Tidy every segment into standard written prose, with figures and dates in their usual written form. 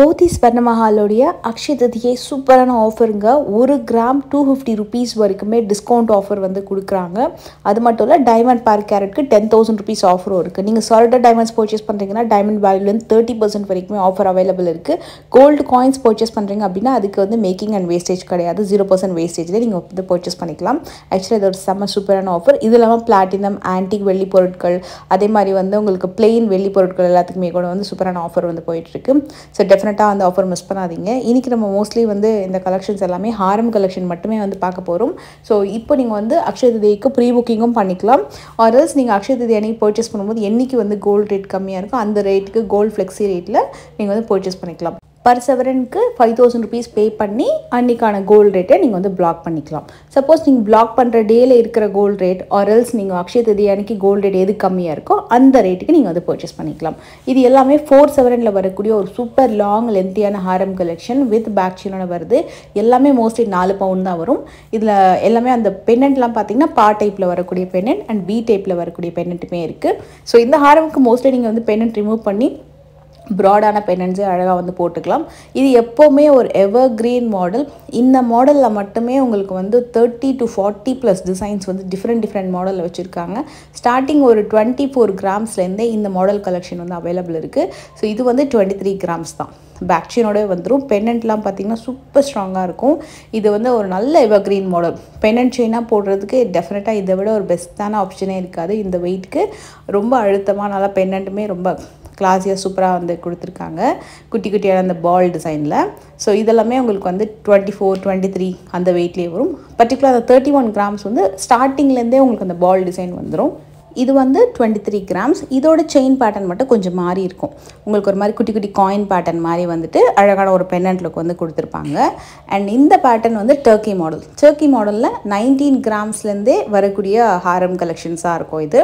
போத்தி ஸ்வர்ணமஹாலோடைய அக்ஷய திருதியை சூப்பரான ஆஃபருங்க. 1 gram 250 rupees வரைக்குமே discount offer வந்து கொடுக்குறாங்க. அது மட்டும் இல்லை, டைமண்ட் பர் கேரட்க்கு 10,000 ருபீஸ் ஆஃபரும் இருக்குது. நீங்கள் சாலிடர் டைமண்ட்ஸ் பர்ச்சேஸ் பண்ணுறீங்கன்னா டைமண்ட் வேல்யூலேருந்து 30% வரைக்குமே ஆஃபர் அவைலபிள் இருக்குது. கோல்டு காயின்ஸ் பர்ச்சேஸ் பண்ணுறீங்க அப்படின்னா அதுக்கு வந்து மேக்கிங் அண்ட் வேஸ்டேஜ் கிடையாது. 0% வேஸ்டேஜ்லேயே நீங்கள் வந்து பர்ச்சேஸ் பண்ணிக்கலாம். ஆக்சுவலி இது ஒரு செம்ம சூப்பரான ஆஃபர். இது இல்லாமல் பிளாட்டினம், ஆன்டிக் வெள்ளி பொருட்கள், அதே மாதிரி வந்து உங்களுக்கு பிளெயின் வெள்ளி பொருட்கள் எல்லாத்துக்குமே கூட வந்து சூப்பரான ஆஃபர் வந்து போயிட்டுருக்கு. ஸோ டெஃபினட்டாக அந்த ஆஃபர் மிஸ் பண்ணாதீங்க. இன்றைக்கி நம்ம மோஸ்ட்லி வந்து இந்த கலெக்ஷன்ஸ் எல்லாமே ஹாரம் கலெக்ஷன் மட்டுமே வந்து பார்க்க போகிறோம். ஸோ இப்போ நீங்கள் வந்து அக்ஷய திருதியைக்கு ப்ரீ புக்கிங்கும் பண்ணிக்கலாம். ஆர்எல்ஸ் நீங்கள் அக்ஷய திருதி அன்றைக்கி பர்ச்சேஸ் பண்ணும்போது என்றைக்கு வந்து கோல்டு ரேட் கம்மியாக இருக்கும் அந்த ரேட்டுக்கு கோல்டு ஃப்ளெக்ஸி ரேட்டில் நீங்கள் வந்து பர்ச்சேஸ் பண்ணிக்கலாம். பர் செவரனுக்கு 5,000 ருபீஸ் பே பண்ணி அன்றைக்கான கோல்டு ரேட்டை நீங்கள் வந்து பிளாக் பண்ணிக்கலாம். சப்போஸ் நீங்கள் பிளாக் பண்ணுற டேயில் இருக்கிற கோல்டு ரேட் ஆர்எல்ஸ் நீங்கள் அக்ஷய திருதி அன்றைக்கி கோல்டு ரேட் எது கம்மியாக இருக்கோ அந்த ரேட்டுக்கு நீங்கள் வந்து பர்ச்சேஸ் பண்ணிக்கலாம். இது எல்லாமே 4/7 வரக்கூடிய ஒரு super long லென்த்தியான Haram collection with back செயினோட வருது. எல்லாமே மோஸ்ட்லி 4 பவுண்ட் தான் வரும். இதில் எல்லாமே அந்த பென்னெண்ட்லாம் பார்த்தீங்கன்னா பா டைப்பில் வரக்கூடிய பென்னெண்ட் அண்ட் பி டைப்பில் வரக்கூடிய பென்னெண்ட்டுமே இருக்குது. ஸோ இந்த ஹாரமுக்கு மோஸ்ட்லி நீங்கள் வந்து பென்னெண்ட் ரிமூவ் பண்ணி ப்ராடான பென்னன்ஸே அழகாக வந்து போட்டுக்கலாம். இது எப்போவுமே ஒரு எவர் கிரீன் மாடல். இந்த மாடலில் மட்டுமே உங்களுக்கு வந்து 30 to 40+ டிசைன்ஸ் வந்து டிஃப்ரெண்ட் மாடலில் வச்சுருக்காங்க. ஸ்டார்டிங் ஒரு 24 கிராம்ஸ்லேருந்தே இந்த மாடல் கலெக்ஷன் வந்து அவைலபிள் இருக்குது. ஸோ இது வந்து 23 கிராம்ஸ் தான். பேக் செயினோட வந்துடும். பென்னண்ட்லாம் பார்த்திங்கன்னா சூப்பர் ஸ்ட்ராங்காக இருக்கும். இது வந்து ஒரு நல்ல எவர் கிரீன் மாடல். பென்னண்ட் செயினாக போடுறதுக்கு டெஃபினட்டாக இதை விட ஒரு பெஸ்ட்டான ஆப்ஷனே இருக்காது. இந்த வெயிட்க்கு ரொம்ப அழுத்தமாக நல்லா பென்னண்ட்டுமே ரொம்ப கிளாஸியாக சூப்பராக வந்து கொடுத்துருக்காங்க. குட்டி குட்டியான அந்த பால் டிசைனில். ஸோ இதெல்லாமே உங்களுக்கு வந்து 24, 23 அந்த வெயிட்லேயே வரும். பர்டிகுலர் அந்த 31 கிராம்ஸ் வந்து ஸ்டார்டிங்லேருந்தே உங்களுக்கு அந்த பால் டிசைன் வந்துடும். இது வந்து 23 கிராம்ஸ். இதோட செயின் பேட்டர்ன் மட்டும் கொஞ்சம் மாறி இருக்கும். உங்களுக்கு ஒரு மாதிரி குட்டி குட்டி காயின் பேட்டர்ன் மாதிரி வந்துட்டு அழகான ஒரு பென்னண்ட் லுக் வந்து கொடுத்துருப்பாங்க. அண்ட் இந்த பேட்டர்ன் வந்து டர்க்கி மாடல். டர்க்கி மாடலில் 19 கிராம்ஸ்லேருந்தே வரக்கூடிய ஹாரம் கலெக்ஷன்ஸாக இருக்கும். இது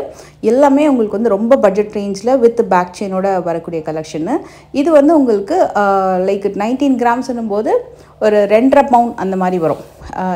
எல்லாமே உங்களுக்கு வந்து ரொம்ப பட்ஜெட் ரேஞ்சில் வித் பேக் செயினோட வரக்கூடிய கலெக்ஷனு. இது வந்து உங்களுக்கு லைக் 19 கிராம்ஸ்னும் போது ஒரு 2.5 பவுண்ட் அந்த மாதிரி வரும்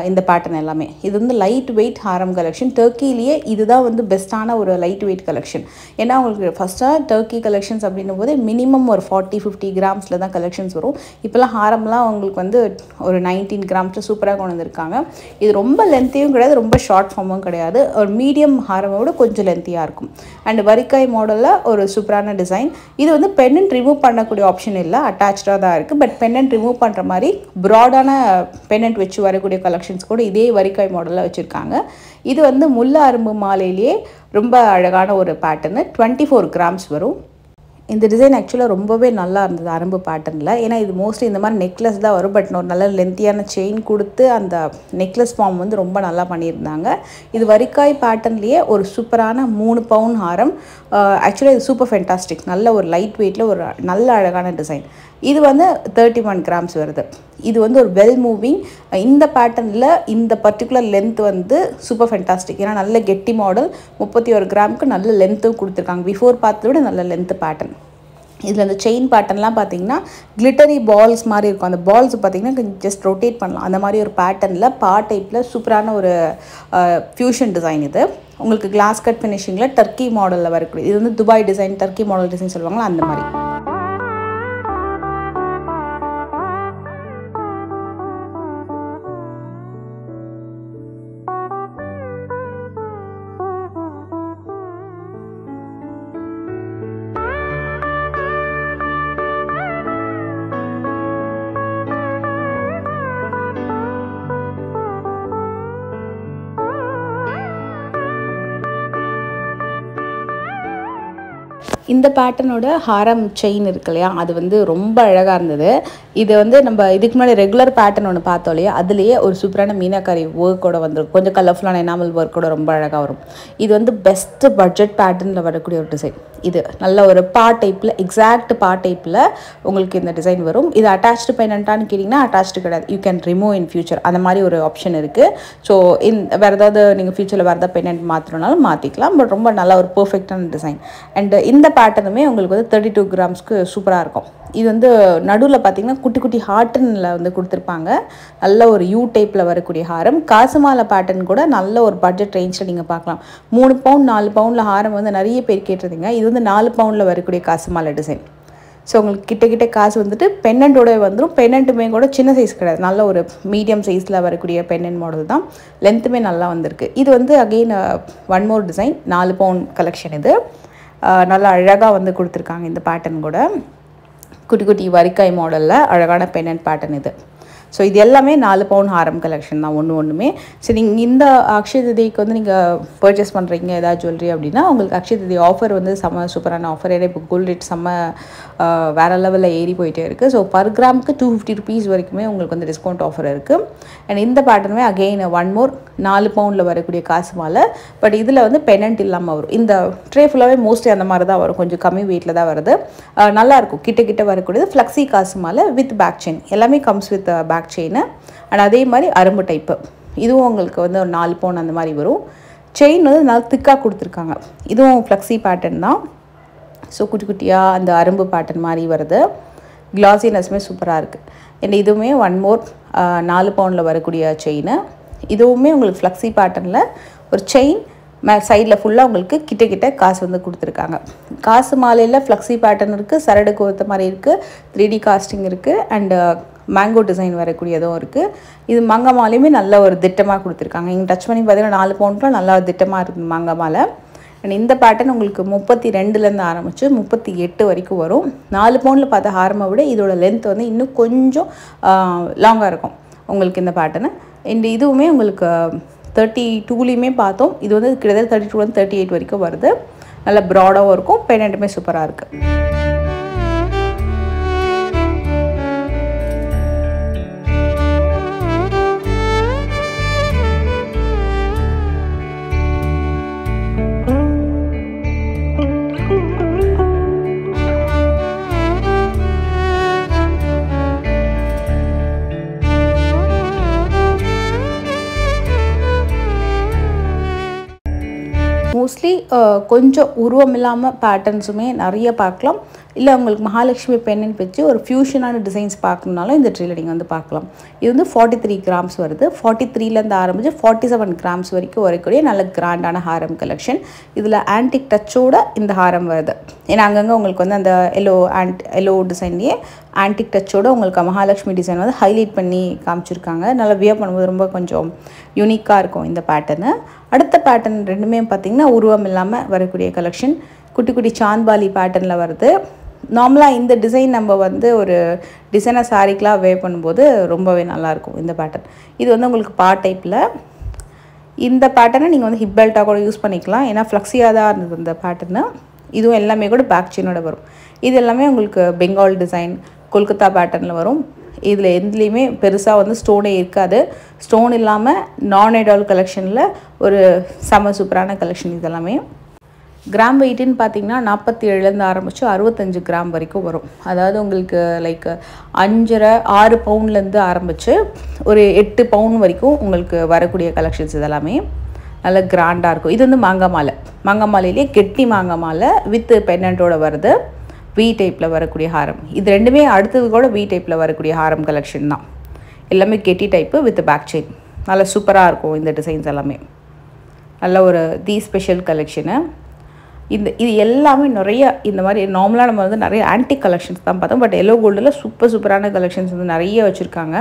இந்த பேட்டர்ன் எல்லாமே. இது வந்து லைட் வெயிட் ஹாரம் கலெக்ஷன். டர்க்கிலேயே இதுதான் வந்து பெஸ்ட்டான ஒரு லைட் வெயிட் கலெக்ஷன். ஏன்னா உங்களுக்கு ஃபஸ்ட்டாக டர்க்கி கலெக்ஷன்ஸ் அப்படின்னும் போது மினிமம் ஒரு 40-50 கிராம்ஸில் தான் கலெக்ஷன்ஸ் வரும். இப்போலாம் ஹாரம்லாம் உங்களுக்கு வந்து ஒரு 19 கிராம்ஸில் சூப்பராக கொண்டு வந்திருக்காங்க. இது ரொம்ப லென்த்தியும் கிடையாது, ரொம்ப ஷார்ட் ஃபார்மும் கிடையாது. ஒரு மீடியம் ஹாரமோட கொஞ்சம் லென்த்தியாக இருக்கும். அண்ட் வரிக்காய் மாடலில் ஒரு சூப்பரான டிசைன். இது வந்து பென்னண்ட் ரிமூவ் பண்ணக்கூடிய ஆப்ஷன் இல்லை, அட்டாச்சாக தான் இருக்குது. பட் பென்னண்ட் ரிமூவ் பண்ணுற மாதிரி ப்ராடான பென்னண்ட் வச்சு வரக்கூடிய கலெக்ஷன்ஸ் கூட இதே வரிக்காய் மாடலில் வச்சுருக்காங்க. இது வந்து முல்லை அரும்பு மாலையிலேயே ரொம்ப அழகான ஒரு பேட்டர்னு. 24 கிராம்ஸ் வரும். இந்த டிசைன் ஆக்சுவலாக ரொம்பவே நல்லா இருந்தது அரும்பு பேட்டர்னில். ஏன்னா இது மோஸ்ட்லி இந்த மாதிரி நெக்லஸ் தான் வரும். பட் ஒரு நல்ல லென்த்தியான செயின் கொடுத்து அந்த நெக்லஸ் ஃபார்ம் வந்து ரொம்ப நல்லா பண்ணியிருந்தாங்க. இது வரிக்காய் பேட்டர்ன்லேயே ஒரு சூப்பரான 3 பவுண்ட் ஹாரம். ஆக்சுவலாக இது சூப்பர் ஃபென்டாஸ்டிக். நல்ல ஒரு லைட் வெயிட்டில் ஒரு நல்ல அழகான டிசைன். இது வந்து 31 கிராம்ஸ் வருது. இது வந்து ஒரு வெல் மூவிங். இந்த பேட்டர்னில் இந்த பர்டிகுலர் லென்த் வந்து சூப்பர் ஃபென்டாஸ்டிக். ஏன்னா நல்ல கெட்டி மாடல். 31 கிராமுக்கு நல்ல லென்த்தும் கொடுத்துருக்காங்க. பிஃபோர் பார்த்ததை விட நல்ல லென்த்து பேட்டர்ன். இதில் அந்த செயின் பேட்டர்ன்லாம் பார்த்தீங்கன்னா கிளிட்டரி பால்ஸ் மாதிரி இருக்கும். அந்த பால்ஸ் பார்த்தீங்கன்னா ஜஸ்ட் ரொட்டேட் பண்ணலாம். அந்த மாதிரி ஒரு பேட்டர்னில் பா டைப்பில் சூப்பரான ஒரு ஃபியூஷன் டிசைன். இது உங்களுக்கு கிளாஸ் கட் ஃபினிஷிங்கில் டர்க்கி மாடலில் வரக்கூடிய. இது வந்து Dubai design, Turkey model design சொல்லுவாங்களா அந்த மாதிரி. இந்த பேட்டர்னோட ஹாரம் செயின் இருக்கு இல்லையா, அது வந்து ரொம்ப அழகாக இருந்தது. இது வந்து நம்ம இதுக்கு முன்னாடி ரெகுலர் பேட்டர்ன் ஒன்று பார்த்தோம் இல்லையா, அதுலேயே ஒரு சூப்பரான மீனாக்காரி ஒர்க்கோட வந்துடும். கொஞ்சம் கலர்ஃபுல்லான எனாமல் ஒர்க்கோட ரொம்ப அழகாக வரும். இது வந்து பெஸ்ட்டு பட்ஜெட் பேட்டர்னில் வரக்கூடிய ஒரு டிசைன். இது நல்ல ஒரு பா டைப்பில், எக்ஸாக்ட் பா டைப்பில் உங்களுக்கு இந்த டிசைன் வரும். இது அட்டாச்டு பென்னண்ட்டான்னு கேட்டிங்கன்னா அட்டாச்டு கிடையாது. You can remove in future. அந்த மாதிரி ஒரு ஆப்ஷன் இருக்குது. ஸோ வேறு ஏதாவது நீங்கள் ஃபியூச்சரில் வேறு ஏதாவது பென்னண்ட் மாற்றணுனாலும் மாற்றிக்கலாம். பட் ரொம்ப நல்லா ஒரு பர்ஃபெக்டான டிசைன். அண்ட் இந்த பேட்டர்னுமே உங்களுக்கு வந்து 32 கிராம்ஸ்க்கு சூப்பராக இருக்கும். இது வந்து நடுவில் பார்த்தீங்கன்னா குட்டி குட்டி ஹார்ட்டனில் வந்து கொடுத்துருப்பாங்க. நல்ல ஒரு யூ டைப்பில் வரக்கூடிய ஹாரம். காசு மாலை பேட்டர்ன் கூட நல்ல ஒரு பட்ஜெட் ரேஞ்சில் நீங்கள் பார்க்கலாம். 3 பவுண்ட் 4 பவுண்டில் ஹாரம் வந்து நிறைய பேர் கேட்டிருந்தீங்க. இது வந்து 4 பவுண்டில் வரக்கூடிய காசு மாலை டிசைன். ஸோ உங்களுக்கு கிட்ட காசு வந்துட்டு பென்னண்டோட வந்துடும். பென்னண்ட்டுமே கூட சின்ன சைஸ் கிடையாது, நல்ல ஒரு மீடியம் சைஸில் வரக்கூடிய பென்னண்ட் மாடல் தான். லென்த்துமே நல்லா வந்திருக்கு. இது வந்து அகெயின் ஒன் மோர் டிசைன், 4 பவுன் கலெக்ஷன். இது நல்லா அழகாக வந்து கொடுத்துருக்காங்க. இந்த பேட்டர்ன் கூட குட்டி குட்டி வரிக்காய் மாடலில் அழகான பென்னண்ட் பேட்டர்ன் இது. ஸோ இது எல்லாமே 4 பவுன் ஹாரம் கலெக்ஷன் தான் ஒன்றுமே. சரி, நீங்கள் இந்த அக்ஷய திதிக்கு வந்து நீங்கள் பர்ச்சேஸ் பண்ணுறீங்க ஏதாவது ஜுவல்லரி அப்படின்னா உங்களுக்கு அக்ஷய திதி ஆஃபர் வந்து செம்ம சூப்பரான ஆஃபர். ஏன்னா இப்போ கோல்ட் ரேட் செம்ம வேறு லெவலில் ஏறி போயிட்டே இருக்குது. ஸோ பர் கிராமுக்கு 250 ருபீஸ் வரைக்குமே உங்களுக்கு வந்து டிஸ்கவுண்ட் ஆஃபர் இருக்குது. அண்ட் இந்த பேட்டர்னுமே அகெயின் ஒன் மோர் 4 பவுண்டில் வரக்கூடிய காசு மாலை. பட் இதில் வந்து பெனண்ட் இல்லாமல் வரும். இந்த ட்ரே ஃபுல்லாகவே மோஸ்ட்லி அந்த மாதிரி தான் வரும், கொஞ்சம் கம்மி வெயிட்டில் தான் வருது. நல்லாயிருக்கும். கிட்ட வரக்கூடியது ஃப்ளெக்ஸி காசு மாலை வித் பேக் செயின், எல்லாமே comes with back chain. And அதே மாதிரி அரும்பு டைப்பு, இதுவும் உங்களுக்கு வந்து ஒரு 4 பவுன் அந்த மாதிரி வரும். செயின் வந்து நல்லா திக்காக கொடுத்துருக்காங்க. இதுவும் ஃப்ளெக்ஸி பேட்டர்ன் தான். ஸோ குட்டியாக அந்த அரும்பு பேட்டர்ன் மாதிரி வருது. கிளாஸினஸ்மே சூப்பராக இருக்குது. அண்ட் இதுவுமே ஒன் மோர் 4 பவுனில் வரக்கூடிய செயின். இதுவுமே உங்களுக்கு ஃப்ளெக்ஸி பேட்டர்னில் ஒரு செயின் சைடில் ஃபுல்லாக உங்களுக்கு கிட்ட காசு வந்து கொடுத்துருக்காங்க. காசு மாலையில் ஃப்ளெக்ஸி பேட்டர்ன் இருக்குது, சரடு கோர்த்த மாதிரி இருக்குது, 3D காஸ்டிங் இருக்குது, அண்டு மேங்கோ டிசைன் வரக்கூடியதும் இருக்குது. இது மாங்கா மாலையுமே நல்ல ஒரு திட்டமாக கொடுத்துருக்காங்க. இங்கே டச் பண்ணி பார்த்தீங்கன்னா 4 பவுண்டுலாம் நல்லா திட்டமாக இருக்குது மாங்கா மாலை. அண்ட் இந்த பேட்டர்ன் உங்களுக்கு 32லேருந்து ஆரம்பித்து 38 வரைக்கும் வரும். 4 பவுண்டில் பார்த்த ஹாரமை விட இதோட லென்த் வந்து இன்னும் கொஞ்சம் லாங்காக இருக்கும் உங்களுக்கு இந்த பேட்டர்னு. அண்ட் இதுவுமே உங்களுக்கு 32லேயுமே பார்த்தோம். இது வந்து கிட்டத்தட்ட 32 38 வரைக்கும் வருது. நல்ல ப்ராடாகவும் இருக்கும். பெனண்ட்டுமே சூப்பராக இருக்குது. மோஸ்ட்லி கொஞ்சம் உருவம் இல்லாமல் பேட்டர்ன்ஸுமே நிறைய பார்க்கலாம். இல்லை உங்களுக்கு மகாலட்சுமி பெண்ணன் வச்சு ஒரு ஃபியூஷனான டிசைன்ஸ் பார்க்கணுனாலும் இந்த ட்ரீல நீங்கள் வந்து பார்க்கலாம். இது வந்து 43 கிராம்ஸ் வருது. 43லேருந்து ஆரம்பித்து 47 கிராம்ஸ் வரைக்கும் வரக்கூடிய நல்ல கிராண்டான ஹாரம் கலெக்ஷன். இதில் ஆன்டிக் டச்சோட இந்த ஹாரம் வருது. ஏன்னா அங்கங்கே உங்களுக்கு வந்து அந்த எல்லோ டிசைன்லேயே ஆன்டிக் டச்சோட உங்களுக்கு மகாலட்சுமி டிசைன் வந்து ஹைலைட் பண்ணி காமிச்சிருக்காங்க. நல்லா வியர் பண்ணும்போது ரொம்ப கொஞ்சம் யூனிக்காக இருக்கும் இந்த பேட்டர்னு. அடுத்த பேட்டர்ன் ரெண்டுமே பார்த்திங்கன்னா உருவம் இல்லாமல் வரக்கூடிய கலெக்ஷன். குட்டி சாந்த்பாலி பேட்டர்னில் வருது. நார்மலாக இந்த டிசைன் நம்ம வந்து ஒரு டிசைனர் சாரீக்கெலாம் வேர் பண்ணும்போது ரொம்பவே நல்லாயிருக்கும் இந்த பேட்டர்ன். இது வந்து உங்களுக்கு டைப்பில் இந்த பேட்டர்னை நீங்கள் வந்து ஹிப் பெல்ட்டாக கூட யூஸ் பண்ணிக்கலாம். ஏன்னா ஃப்ளெக்ஸியாக தான் இருந்தது இந்த பேட்டர்னு. இதுவும் எல்லாமே கூட பேக் செயினோட வரும். இது எல்லாமே உங்களுக்கு பெங்கால் டிசைன் கொல்கத்தா பேட்டர்னில் வரும். இதில் எதுலேயுமே பெருசாக வந்து ஸ்டோனே இருக்காது. ஸ்டோன் இல்லாமல் நான் ஐடால் கலெக்ஷனில் ஒரு செம சூப்பரான கலெக்ஷன். இதெல்லாமே கிராம் வெயிட்டுன்னு பார்த்தீங்கன்னா 47லேருந்து ஆரம்பித்து 65 கிராம் வரைக்கும் வரும். அதாவது உங்களுக்கு லைக் 5.5-6 பவுண்ட்லேருந்து ஆரம்பித்து ஒரு 8 பவுண்ட் வரைக்கும் உங்களுக்கு வரக்கூடிய கலெக்ஷன்ஸ் இதெல்லாமே நல்ல கிராண்டாக இருக்கும். இது வந்து மாங்காய் மாலையிலே கெட்டி மாங்காய் மாலை வித் பென்னண்டோட வருது. வி டைப்பில் வரக்கூடிய ஹாரம். இது ரெண்டுமே அடுத்தது கூட வி டைப்பில் வரக்கூடிய ஹாரம் கலெக்ஷன் தான். எல்லாமே கெட்டி டைப்பு வித் பேக் செயின். நல்லா சூப்பராக இருக்கும் இந்த டிசைன்ஸ் எல்லாமே. நல்ல ஒரு ஸ்பெஷல் கலெக்ஷனு. இது எல்லாமே நிறைய இந்த மாதிரி நார்மலாக நம்ம வந்து நிறைய ஆன்டிக் கலெக்ஷன்ஸ் தான் பார்த்தோம். பட் எல்லோ கோல்டில் சூப்பரான கலெக்ஷன்ஸ் வந்து நிறைய வச்சுருக்காங்க.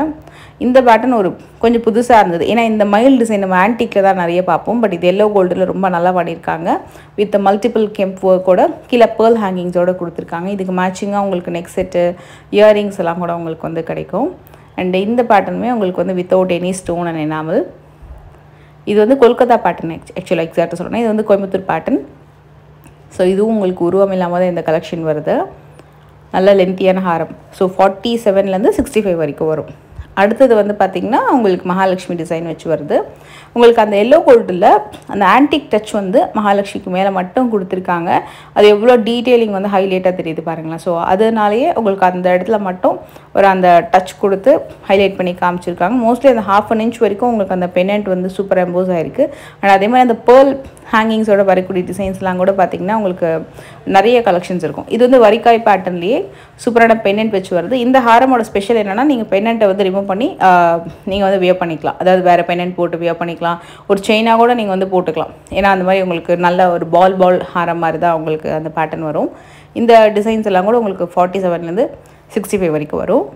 இந்த பேட்டர்ன் ஒரு கொஞ்சம் புதுசாக இருந்தது. ஏன்னா இந்த மயில் டிசைன் நம்ம ஆன்டிக்கில் தான் நிறைய பார்ப்போம். பட் இது எல்லோ கோல்டில் ரொம்ப நல்லா பண்ணியிருக்காங்க. வித் மல்டிபிள் கெம்ப் ஒர்க்கோட கீழே பேர்ல் ஹேங்கிங்ஸோடு கொடுத்துருக்காங்க. இதுக்கு மேட்சிங்காக உங்களுக்கு நெக் செட்டு இயரிங்ஸ் எல்லாம் கூட உங்களுக்கு வந்து கிடைக்கும். அண்ட் இந்த பேட்டர்னுமே உங்களுக்கு வந்து without any stone and enamel. இது வந்து கொல்கத்தா பேட்டர்ன். ஆக்சுவலாக எக்ஸாக்டாக சொல்லணும் இது வந்து கோயம்புத்தூர் பேட்டர்ன். ஸோ இதுவும் உங்களுக்கு உருவம் இல்லாமல் தான் இந்த கலெக்ஷன் வருது. நல்ல லென்த்தியான ஹாரம். ஸோ 47லேருந்து 65 வரைக்கும் வரும். அடுத்தது வந்து பார்த்திங்கன்னா உங்களுக்கு மகாலட்சுமி டிசைன் வச்சு வருது. உங்களுக்கு அந்த எல்லோ கோல்டில் அந்த ஆன்டிக் டச் வந்து மகாலட்சுமிக்கு மேலே மட்டும் கொடுத்துருக்காங்க. அது எவ்வளோ டீட்டெயிலிங் வந்து ஹைலைட்டாக தெரியுது பாருங்களேன். ஸோ அதனாலேயே உங்களுக்கு அந்த இடத்துல மட்டும் ஒரு அந்த டச் கொடுத்து ஹைலைட் பண்ணி காமிச்சிருக்காங்க. மோஸ்ட்லி அந்த 1/2 inch வரைக்கும் உங்களுக்கு அந்த பெனண்ட் வந்து சூப்பர் எம்போஸ் ஆகிருக்கு. அண்ட் அதே மாதிரி அந்த பேர்ல் ஹேங்கிங்ஸோட வரக்கூடிய டிசைன்ஸ்லாம் கூட பார்த்திங்கன்னா உங்களுக்கு நிறைய கலெக்ஷன்ஸ் இருக்கும். இது வந்து வரிக்காய் பேட்டர்ன்லேயே சூப்பரான பெனண்ட் வச்சு வருது. இந்த ஹாரமோட ஸ்பெஷல் என்னென்னா நீங்கள் பெனண்ட்டை வந்து ரிமூவ் பண்ணி நீங்கள் வந்து வியர் பண்ணிக்கலாம். அதாவது வேறு பெனண்ட் போட்டு வியர் பண்ணிக்கலாம். ஒரு செயினாக கூட நீங்கள் வந்து போட்டுக்கலாம். ஏன்னா அந்த மாதிரி உங்களுக்கு நல்ல ஒரு பால் ஹாரம் மாதிரி தான் உங்களுக்கு அந்த பேட்டர்ன் வரும். இந்த டிசைன்ஸ் எல்லாம் கூட உங்களுக்கு 47லேருந்து 65 வரைக்கும் வரும்.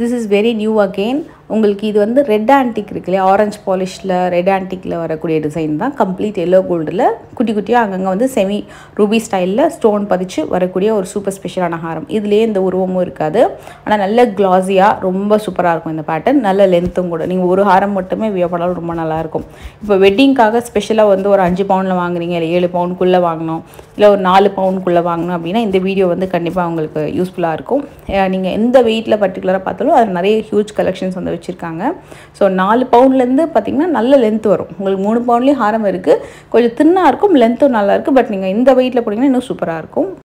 This is very new again. உங்களுக்கு இது வந்து ரெட் ஆன்டிக் இருக்கு இல்லையா, ஆரஞ்சு பாலிஷில் ரெட் ஆன்டிக்கில் வரக்கூடிய டிசைன் தான். கம்ப்ளீட் எல்லோ கோல்டில் குட்டி குட்டியாக அங்கங்கே வந்து செமி ரூபி ஸ்டைலில் ஸ்டோன் பதிச்சு வரக்கூடிய ஒரு சூப்பர் ஸ்பெஷலான ஹாரம். இதுலேயே இந்த உருவமும் இருக்காது, ஆனால் நல்ல கிளாஸியாக ரொம்ப சூப்பராக இருக்கும் இந்த பேட்டர்ன். நல்ல லென்த்தும் கூட. நீங்கள் ஒரு ஹாரம் மட்டுமே வியர் பண்ணாலும் ரொம்ப நல்லாயிருக்கும். இப்போ வெட்டிங்காக ஸ்பெஷலாக வந்து ஒரு 5 பவுனில் வாங்குறீங்க, இல்லை 7 பவுனுக்குள்ளே வாங்கணும், இல்லை ஒரு 4 பவுனுக்குள்ளே வாங்கணும் அப்படின்னா இந்த வீடியோ வந்து கண்டிப்பாக உங்களுக்கு யூஸ்ஃபுல்லாக இருக்கும். நீங்கள் எந்த வெயிட்டில் பர்டிகுலராக பார்த்தாலும் அதில் நிறைய ஹியூஜ் கலெக்ஷன்ஸ் வந்து வச்சுருக்காங்க. ஸோ 4 பவுண்ட்லேருந்து பார்த்திங்கன்னா நல்ல லென்த் வரும். உங்களுக்கு 3 பவுண்ட்லேயும் ஹாரம் இருக்குது, கொஞ்சம் தின்னாக இருக்கும், லென்த்தும் நல்லாயிருக்கு. பட் நீங்கள் இந்த வெயிட்டில் போட்டிங்கன்னா இன்னும் சூப்பராக இருக்கும்.